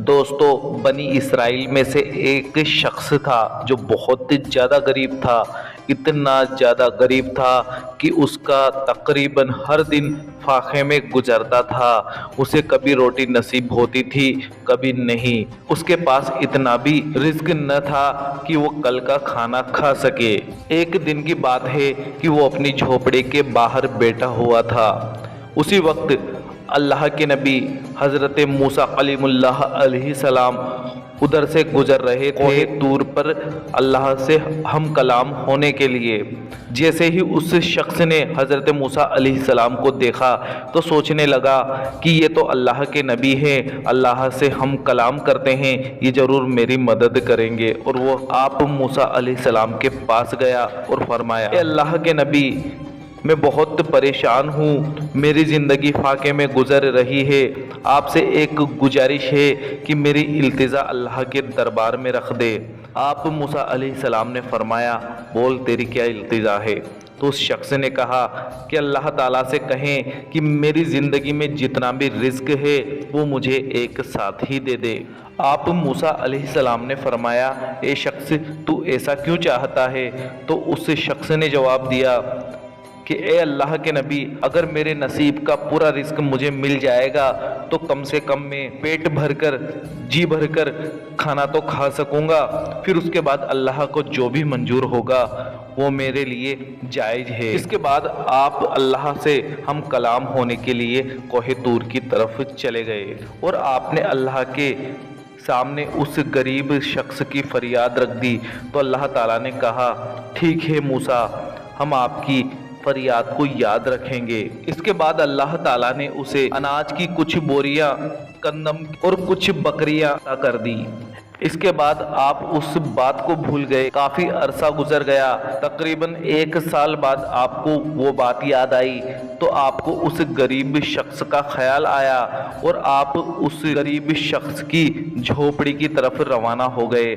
دوستو، بنی اسرائیل میں سے ایک شخص تھا جو بہت زیادہ غریب تھا۔ اتنا زیادہ غریب تھا کہ اس کا تقریباً ہر دن فاقے میں گزرتا تھا۔ اسے کبھی روٹی نصیب ہوتی تھی، کبھی نہیں۔ اس کے پاس اتنا بھی رزق نہ تھا کہ وہ کل کا کھانا کھا سکے۔ ایک دن کی بات ہے کہ وہ اپنی جھوپڑی کے باہر بیٹھا ہوا تھا۔ اسی وقت اللہ کے نبی حضرت موسیٰ کلیم اللہ علیہ السلام ادھر سے گزر رہے تھے طور پر اللہ سے ہم کلام ہونے کے لیے۔ جیسے ہی اس شخص نے حضرت موسیٰ علیہ السلام کو دیکھا تو سوچنے لگا کہ یہ تو اللہ کے نبی ہیں، اللہ سے ہم کلام کرتے ہیں، یہ ضرور میری مدد کریں گے۔ اور وہ آپ موسیٰ علیہ السلام کے پاس گیا اور فرمایا، اے اللہ کے نبی، میں بہت پریشان ہوں، میری زندگی فاقے میں گزر رہی ہے، آپ سے ایک گزارش ہے کہ میری التجا اللہ کے دربار میں رکھ دے۔ آپ موسیٰ علیہ السلام نے فرمایا، بول تیری کیا التجا ہے؟ تو اس شخص نے کہا کہ اللہ تعالیٰ سے کہیں کہ میری زندگی میں جتنا بھی رزق ہے وہ مجھے ایک ساتھ ہی دے دے۔ آپ موسیٰ علیہ السلام نے فرمایا، اے شخص، تو ایسا کیوں چاہتا ہے؟ تو اس شخص نے جواب دیا کہ اے اللہ کے نبی، اگر میرے نصیب کا پورا رزق مجھے مل جائے گا تو کم سے کم میں پیٹ بھر کر، جی بھر کر کھانا تو کھا سکوں گا، پھر اس کے بعد اللہ کو جو بھی منظور ہوگا وہ میرے لیے جائز ہے۔ اس کے بعد آپ اللہ سے ہم کلام ہونے کے لیے کوہ طور کی طرف چلے گئے اور آپ نے اللہ کے سامنے اس غریب شخص کی فریاد رکھ دی تو اللہ تعالیٰ نے کہا، ٹھیک ہے موسیٰ، ہم آپ کی فریاد کو یاد رکھیں گے۔ اس کے بعد اللہ تعالیٰ نے اسے اناج کی کچھ بوریاں، گندم اور کچھ بکریاں عطا کر دی۔ اس کے بعد آپ اس بات کو بھول گئے۔ کافی عرصہ گزر گیا، تقریباً 1 سال بعد آپ کو وہ بات یاد آئی تو آپ کو اس غریب شخص کا خیال آیا اور آپ اس غریب شخص کی جھوپڑی کی طرف روانہ ہو گئے۔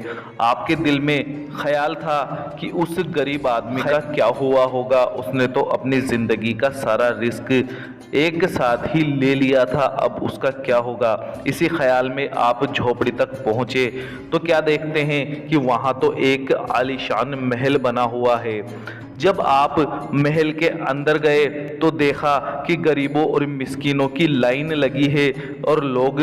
آپ کے دل میں خیال تھا کہ اس غریب آدمی کا کیا ہوا ہوگا، اس نے تو اپنی زندگی کا سارا رزق ایک ساتھ ہی لے لیا تھا، اب اس کا کیا ہوگا۔ اسی خیال میں آپ جھوپڑی تک پہنچے تو کیا دیکھتے ہیں کہ وہاں تو ایک عالیشان محل بنا ہوا ہے۔ جب آپ محل کے اندر گئے تو دیکھا کہ غریبوں اور مسکینوں کی لائن لگی ہے اور لوگ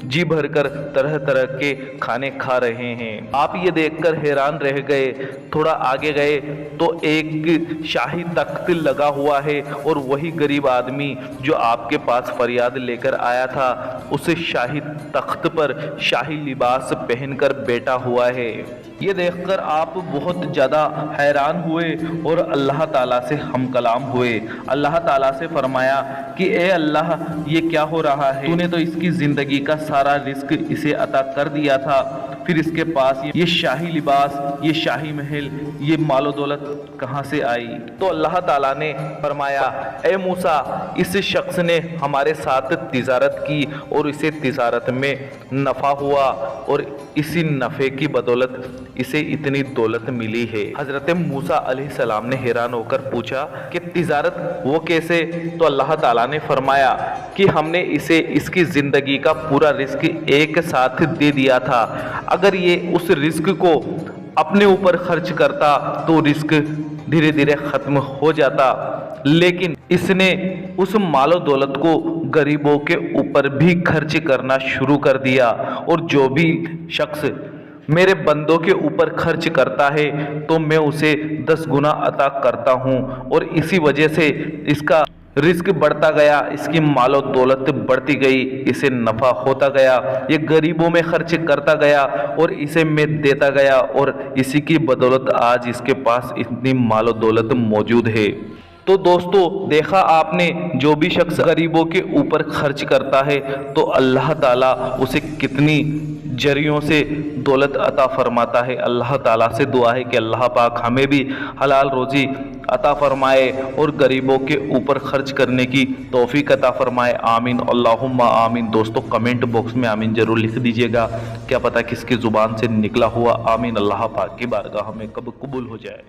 جی بھر کر طرح طرح کے کھانے کھا رہے ہیں۔ آپ یہ دیکھ کر حیران رہ گئے۔ تھوڑا آگے گئے تو ایک شاہی تخت لگا ہوا ہے اور وہی غریب آدمی جو آپ کے پاس فریاد لے کر آیا تھا اس شاہی تخت پر شاہی لباس پہن کر بیٹھا ہوا ہے۔ یہ دیکھ کر آپ بہت زیادہ حیران ہوئے اور اللہ تعالیٰ سے ہم کلام ہوئے۔ اللہ تعالیٰ سے فرمایا کہ اے اللہ، یہ کیا ہو رہا ہے؟ تو نے تو اس کی زندگی کا سارا رزق اسے عطا کر دیا تھا، پھر اس کے پاس یہ شاہی لباس، یہ شاہی محل، یہ مال و دولت کہاں سے آئی؟ تو اللہ تعالیٰ نے فرمایا، اے موسیٰ، اس شخص نے ہمارے ساتھ تجارت کی اور اسے تجارت میں نفع ہوا اور اسی نفع کی بدولت اسے اتنی دولت ملی ہے۔ حضرت موسیٰ علیہ السلام نے حیران ہو کر پوچھا کہ تجارت وہ کیسے؟ تو اللہ تعالیٰ نے فرمایا کہ ہم نے اسے اس کی زندگی کا پورا رزق ایک ساتھ دے دیا تھا، اگر یہ اس رزق کو اپنے اوپر خرچ کرتا تو رزق دھیرے دھیرے ختم ہو جاتا، لیکن اس نے اس مال و دولت کو غریبوں کے اوپر بھی خرچ کرنا شروع کر دیا، اور جو بھی شخص میرے بندوں کے اوپر خرچ کرتا ہے تو میں اسے 10 گنا عطا کرتا ہوں، اور اسی وجہ سے اس کا رزق بڑھتا گیا، اس کی مال و دولت بڑھتی گئی، اسے نفع ہوتا گیا، یہ غریبوں میں خرچ کرتا گیا اور اسے میں دیتا گیا، اور اسی کی بدولت آج اس کے پاس اتنی مال و دولت موجود ہے۔ تو دوستو، دیکھا آپ نے، جو بھی شخص غریبوں کے اوپر خرچ کرتا ہے تو اللہ تعالیٰ اسے کتنی ذریعوں سے دولت عطا فرماتا ہے۔ اللہ تعالیٰ سے دعا ہے کہ اللہ پاک ہمیں بھی حلال روزی عطا فرمائے اور غریبوں کے اوپر خرچ کرنے کی توفیق عطا فرمائے، آمین اللہم آمین۔ دوستو کمنٹ باکس میں آمین ضرور لکھ دیجیے گا، کیا پتہ کس کی زبان سے نکلا ہوا آمین اللہ پاک کی بارگاہ میں کب قبول ہو جائے۔